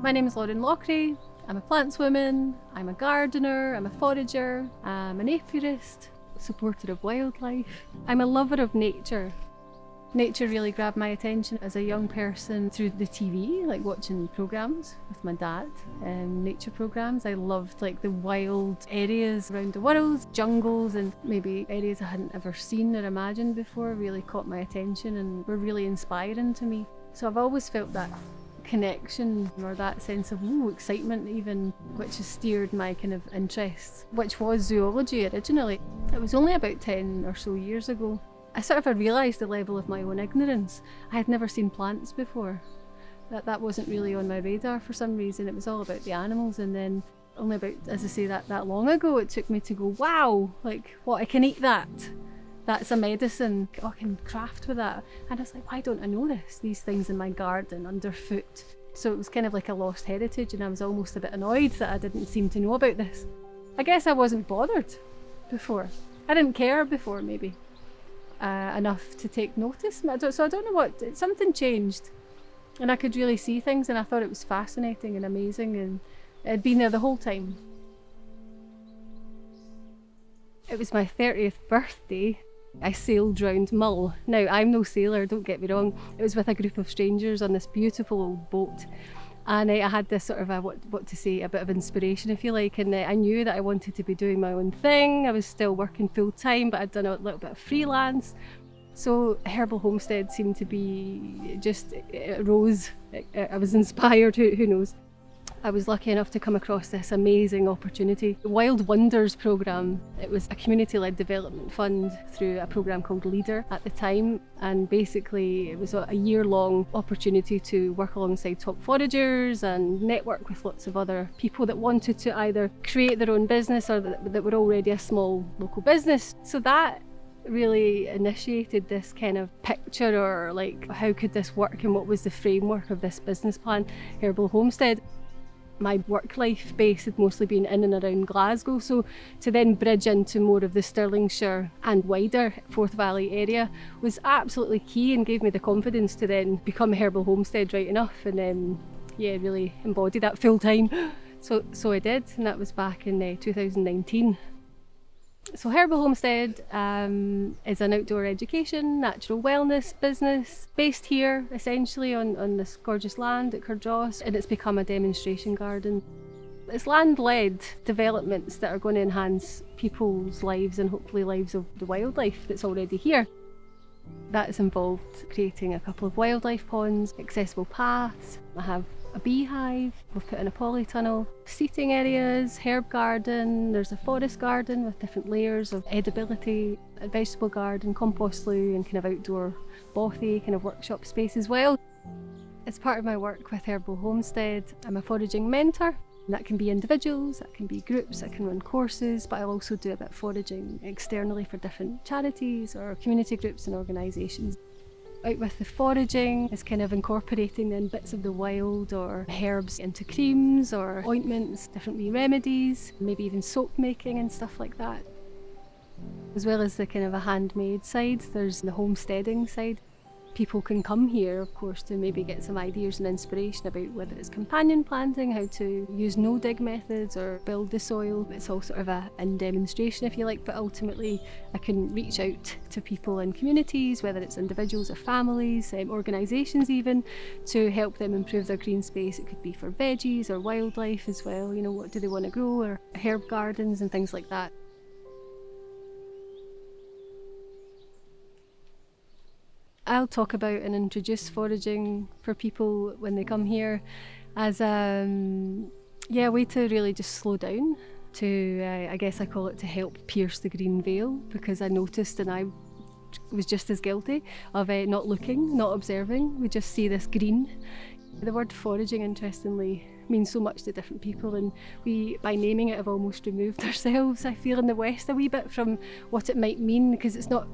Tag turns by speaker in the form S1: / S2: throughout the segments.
S1: My name is Lauren Lochrie. I'm a plantswoman, I'm a gardener, I'm a forager, I'm an apiarist, supporter of wildlife. I'm a lover of nature. Nature really grabbed my attention as a young person through the TV, like watching programmes with my dad, nature programmes. I loved like the wild areas around the world, jungles and maybe areas I hadn't ever seen or imagined before really caught my attention and were really inspiring to me. So I've always felt that connection or that sense of excitement even, which has steered my kind of interests, which was zoology originally. It was only about 10 or so years ago. I sort of realised the level of my own ignorance. I had never seen plants before. That wasn't really on my radar for some reason. It was all about the animals, and then only about, as I say, that long ago it took me to go, wow, like what, I can eat that. That's a medicine. Oh, I can craft with that. And I was like, why don't I know this? These things in my garden, underfoot. So it was kind of like a lost heritage, and I was almost a bit annoyed that I didn't seem to know about this. I guess I wasn't bothered before. I didn't care before, maybe, enough to take notice. So I don't know what, something changed. And I could really see things, and I thought it was fascinating and amazing, and it had been there the whole time. It was my 30th birthday. I sailed round Mull. Now, I'm no sailor, don't get me wrong. It was with a group of strangers on this beautiful old boat. And I had this sort of, a bit of inspiration, if you like. And I knew that I wanted to be doing my own thing. I was still working full time, but I'd done a little bit of freelance. So Herbal Homestead seemed to be it rose. I was inspired, who knows. I was lucky enough to come across this amazing opportunity. The Wild Wonders programme, it was a community-led development fund through a programme called Leader at the time, and basically it was a year-long opportunity to work alongside top foragers and network with lots of other people that wanted to either create their own business or that were already a small local business. So that really initiated this kind of picture, or like how could this work and what was the framework of this business plan, Herbal Homestead. My work life base had mostly been in and around Glasgow, so to then bridge into more of the Stirlingshire and wider Forth Valley area was absolutely key, and gave me the confidence to then become Herbal Homestead right enough, and really embody that full time. So I did, and that was back in 2019. So Herbal Homestead is an outdoor education, natural wellness business based here essentially on this gorgeous land at Cardross, and it's become a demonstration garden. It's land-led developments that are going to enhance people's lives and hopefully lives of the wildlife that's already here. That's involved creating a couple of wildlife ponds, accessible paths. I have a beehive, we've put in a polytunnel, seating areas, herb garden, there's a forest garden with different layers of edibility, a vegetable garden, compost loo, and kind of outdoor bothy kind of workshop space as well. As part of my work with Herbal Homestead, I'm a foraging mentor. That can be individuals, that can be groups, I can run courses, but I'll also do a bit of foraging externally for different charities or community groups and organisations. Out with the foraging is kind of incorporating then bits of the wild or herbs into creams or ointments, different wee remedies, maybe even soap making and stuff like that. As well as the kind of a handmade side, there's the homesteading side. People can come here, of course, to maybe get some ideas and inspiration about whether it's companion planting, how to use no-dig methods or build the soil. It's all sort of a demonstration, if you like, but ultimately I can reach out to people in communities, whether it's individuals or families, organisations even, to help them improve their green space. It could be for veggies or wildlife as well, what do they want to grow, or herb gardens and things like that. I'll talk about and introduce foraging for people when they come here as a way to really just slow down, to I guess I call it to help pierce the green veil, because I noticed, and I was just as guilty of not looking, not observing. We just see this green. The word foraging, interestingly, means so much to different people, and we, by naming it, have almost removed ourselves, I feel, in the West a wee bit from what it might mean, because it's not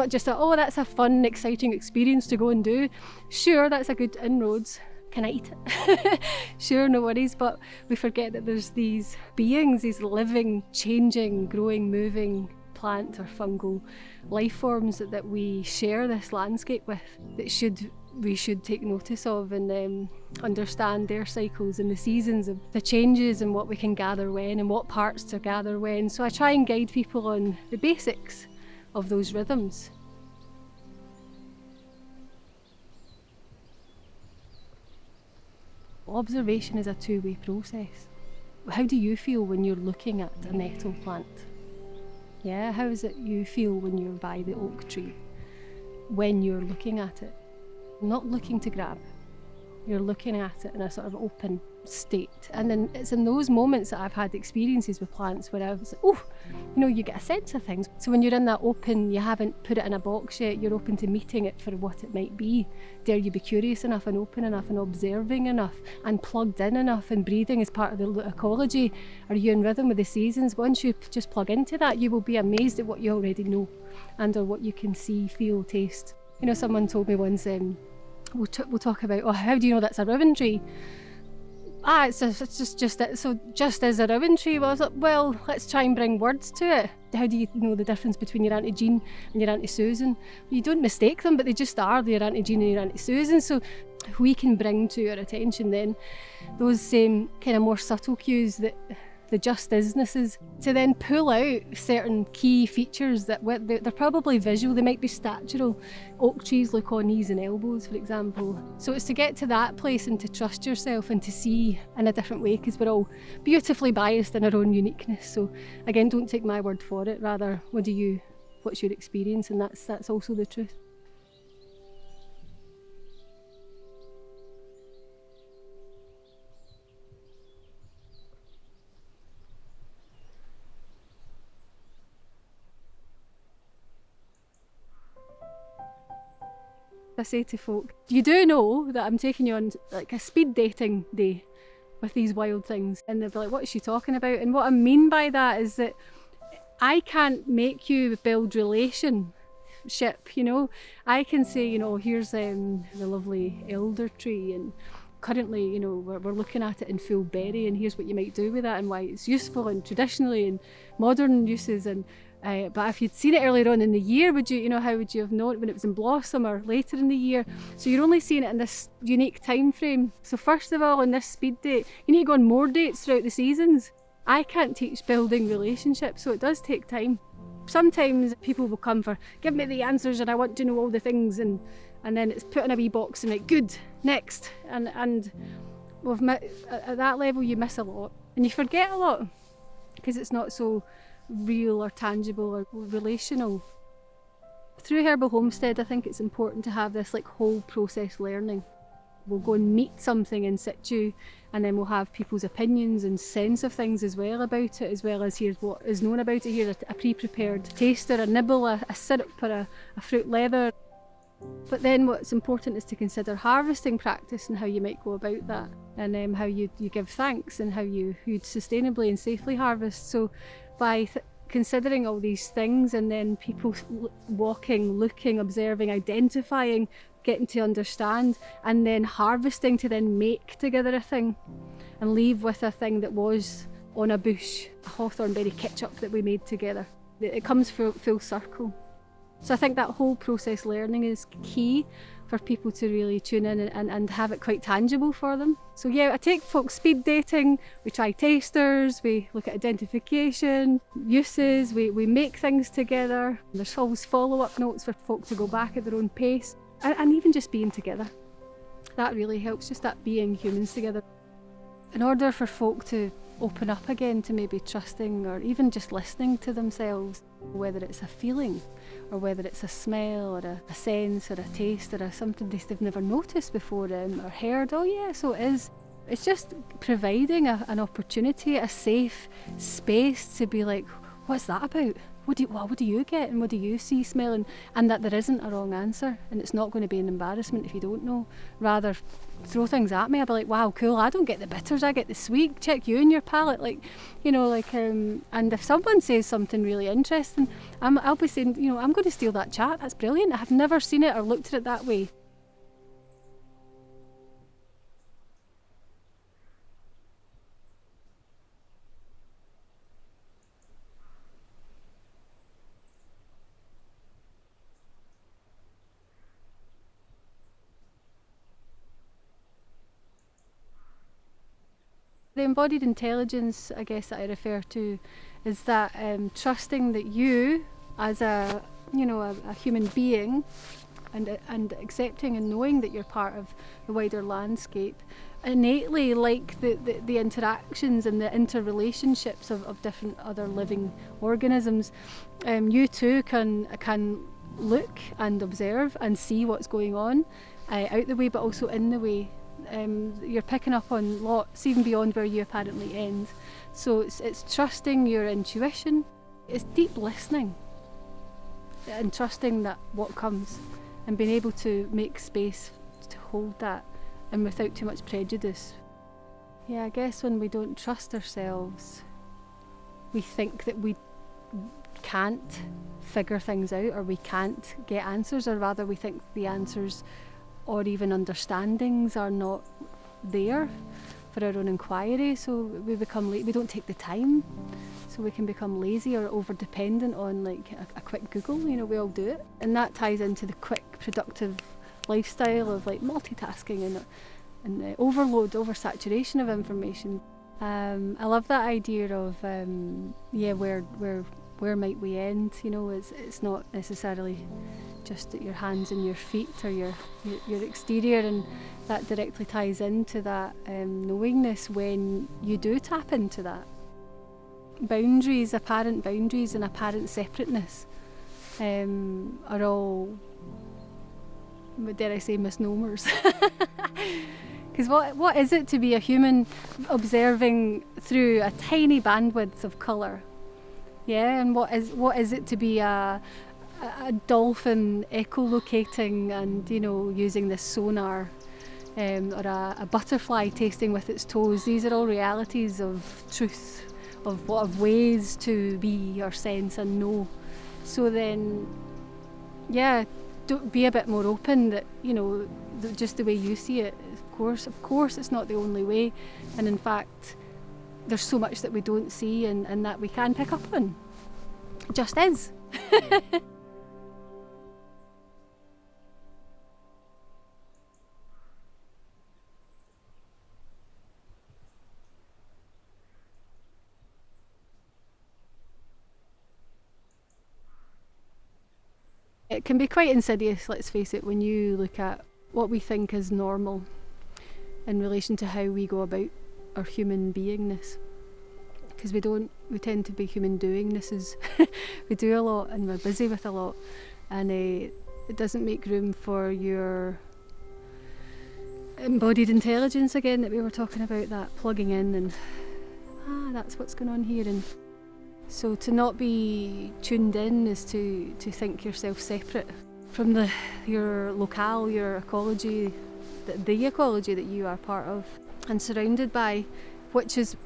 S1: just that's a fun, exciting experience to go and do. Sure, that's a good inroads. Can I eat it? Sure, no worries, but we forget that there's these beings, these living, changing, growing, moving plant or fungal life forms that we share this landscape with, that should we should take notice of, and understand their cycles and the seasons of the changes and what we can gather when and what parts to gather when. So I try and guide people on the basics of those rhythms. Observation is a two-way process. How do you feel when you're looking at a nettle plant? Yeah, how is it you feel when you're by the oak tree? When you're looking at it, not looking to grab, you're looking at it in a sort of open state. And then it's in those moments that I've had experiences with plants where I was like, oh, you get a sense of things. So when you're in that open, you haven't put it in a box yet, you're open to meeting it for what it might be. Dare you be curious enough and open enough and observing enough and plugged in enough and breathing as part of the ecology? Are you in rhythm with the seasons? Once you just plug into that, you will be amazed at what you already know and or what you can see, feel, taste. Someone told me once, we'll talk about, how do you know that's a rowan tree? It's just it. So just as a rowan tree, well, I was like, well, let's try and bring words to it. How do you know the difference between your Auntie Jean and your Auntie Susan? You don't mistake them, but they just are. They're Auntie Jean and your Auntie Susan. So we can bring to our attention then those same kind of more subtle cues, that the just isnesses, to then pull out certain key features that they're probably visual, they might be statural. Oak trees look on knees and elbows, for example. So it's to get to that place and to trust yourself and to see in a different way, because we're all beautifully biased in our own uniqueness. So again, don't take my word for it, rather what's your experience, and that's also the truth. I say to folk, you do know that I'm taking you on like a speed dating day with these wild things. And they'll be like, what is she talking about? And what I mean by that is that I can't make you build relationship, I can say, here's the lovely elder tree, and currently, we're looking at it in full berry, and here's what you might do with that and why it's useful, and traditionally and modern uses. And but if you'd seen it earlier on in the year, how would you have known when it was in blossom or later in the year? So you're only seeing it in this unique time frame. So first of all, on this speed date, you need to go on more dates throughout the seasons. I can't teach building relationships, so it does take time. Sometimes people will come for, give me the answers and I want to know all the things, and then it's put in a wee box and like, good, next. And at that level you miss a lot and you forget a lot because it's not so real or tangible or relational. Through Herbal Homestead, I think it's important to have this like whole process learning. We'll go and meet something in situ, and then we'll have people's opinions and sense of things as well about it, as well as here's what is known about it. Here's a pre-prepared taster, a nibble, a syrup or a fruit leather. But then what's important is to consider harvesting practice and how you might go about that, and how you give thanks and how you'd sustainably and safely harvest. So by considering all these things, and then people walking, looking, observing, identifying, getting to understand, and then harvesting to then make together a thing and leave with a thing that was on a bush, a hawthornberry ketchup that we made together. It comes full circle. So I think that whole process learning is key for people to really tune in and have it quite tangible for them. So yeah, I take folks speed dating, we try tasters, we look at identification, uses, we make things together. There's always follow-up notes for folk to go back at their own pace, and even just being together. That really helps, just that being humans together. In order for folk to open up again to maybe trusting or even just listening to themselves, whether it's a feeling or whether it's a smell or a sense or a taste or something they've never noticed before or heard, oh yeah, so it is. It's just providing an opportunity, a safe space to be like, what's that about? What do you get and what do you see, smell? And that there isn't a wrong answer, and it's not going to be an embarrassment if you don't know. Rather, throw things at me. I'll be like, wow, cool, I don't get the bitters, I get the sweet. Check you and your palate. And if someone says something really interesting, I'll be saying, I'm going to steal that chat. That's brilliant. I have never seen it or looked at it that way. The embodied intelligence, I guess, that I refer to is that trusting that you, as a human being, and accepting and knowing that you're part of the wider landscape, innately like the interactions and the interrelationships of different other living organisms. You too can look and observe and see what's going on out the way, but also in the way. You're picking up on lots even beyond where you apparently end. So it's trusting your intuition, it's deep listening and trusting that what comes and being able to make space to hold that and without too much prejudice. Yeah, I guess when we don't trust ourselves, we think that we can't figure things out or we can't get answers, or rather we think the answers or even understandings are not there for our own inquiry, so we become we don't take the time, so we can become lazy or over dependent on like a quick Google. We all do it, and that ties into the quick productive lifestyle of like multitasking and overload, oversaturation of information. I love that idea of where might we end. It's not necessarily just at your hands and your feet or your exterior, and that directly ties into that knowingness when you do tap into that. Apparent boundaries and apparent separateness are all, dare I say, misnomers. Because what is it to be a human observing through a tiny bandwidth of colour? Yeah, and what is it to be a dolphin echolocating and using this sonar, or a butterfly tasting with its toes? These are all realities of truth, of ways to be or sense and know. So then, yeah, don't be a bit more open that just the way you see it. Of course, it's not the only way, and in fact, there's so much that we don't see and that we can pick up on. It just is. It can be quite insidious, let's face it, when you look at what we think is normal in relation to how we go about our human beingness. Because we tend to be human doingnesses. We do a lot and we're busy with a lot, and it doesn't make room for your embodied intelligence again that we were talking about, that plugging in and that's what's going on here. And so to not be tuned in is to think yourself separate from your locale, your ecology, the ecology that you are part of and surrounded by, which is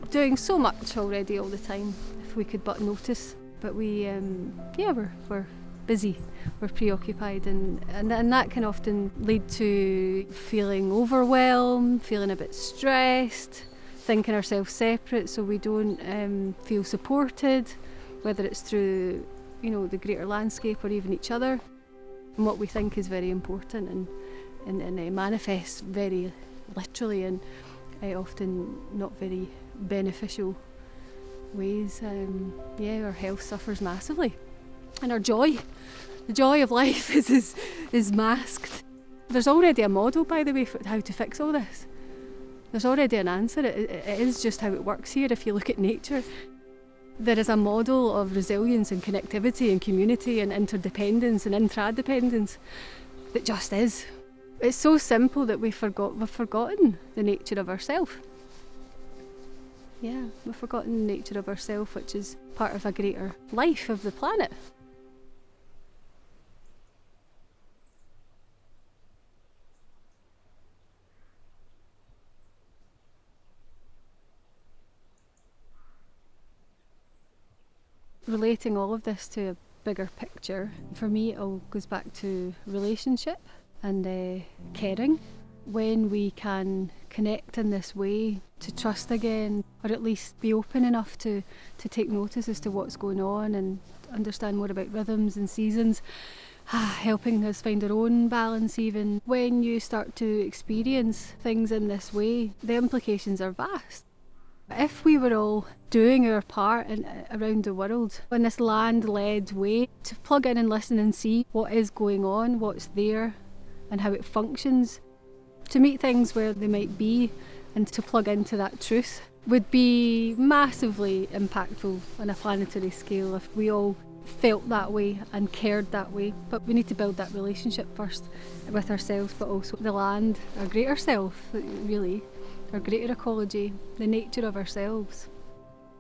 S1: doing so much already all the time if we could but notice. But we're busy, we're preoccupied, and that can often lead to feeling overwhelmed, feeling a bit stressed, thinking ourselves separate so we don't feel supported, whether it's through the greater landscape or even each other. And what we think is very important and it manifests very literally and often not very beneficial ways. Our health suffers massively, and our joy, the joy of life is masked. There's already a model, by the way, for how to fix all this. There's already an answer. It is just how it works here. If you look at nature, there is a model of resilience and connectivity and community and interdependence and intradependence that just is. It's so simple that we've forgotten the nature of ourselves. Yeah, we've forgotten the nature of ourselves, which is part of a greater life of the planet. Relating all of this to a bigger picture, for me it all goes back to relationship and caring. When we can connect in this way, to trust again, or at least be open enough to take notice as to what's going on and understand more about rhythms and seasons, helping us find our own balance. Even when you start to experience things in this way, the implications are vast. If we were all doing our part around the world in this land-led way, to plug in and listen and see what is going on, what's there and how it functions, to meet things where they might be and to plug into that truth, would be massively impactful on a planetary scale if we all felt that way and cared that way. But we need to build that relationship first with ourselves, but also the land, our greater self, really, our greater ecology, the nature of ourselves.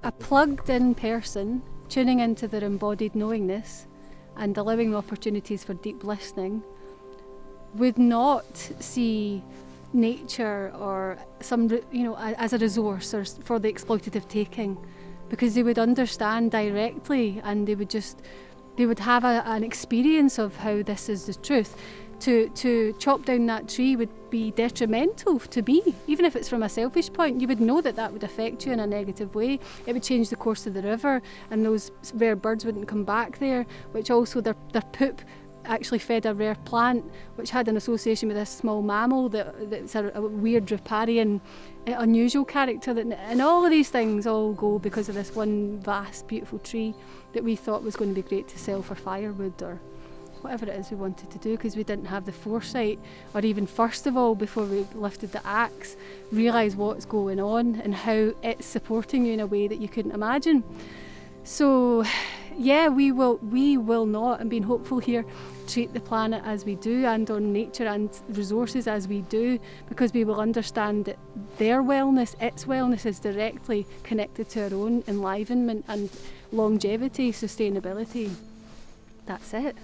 S1: A plugged in person tuning into their embodied knowingness and allowing opportunities for deep listening would not see nature or as a resource or for the exploitative taking, because they would understand directly and they would have an experience of how this is the truth. To chop down that tree would be detrimental to me, even if it's from a selfish point. You would know that would affect you in a negative way. It would change the course of the river and those rare birds wouldn't come back there, which also their poop actually fed a rare plant which had an association with this small mammal that's a weird riparian, unusual character, and all of these things all go because of this one vast beautiful tree that we thought was going to be great to sell for firewood or whatever it is we wanted to do, because we didn't have the foresight, or even first of all, before we lifted the axe, realise what's going on and how it's supporting you in a way that you couldn't imagine. So yeah, we will not, and being hopeful here, treat the planet as we do and on nature and resources as we do, because we will understand that their wellness, its wellness, is directly connected to our own enlivenment and longevity, sustainability. That's it.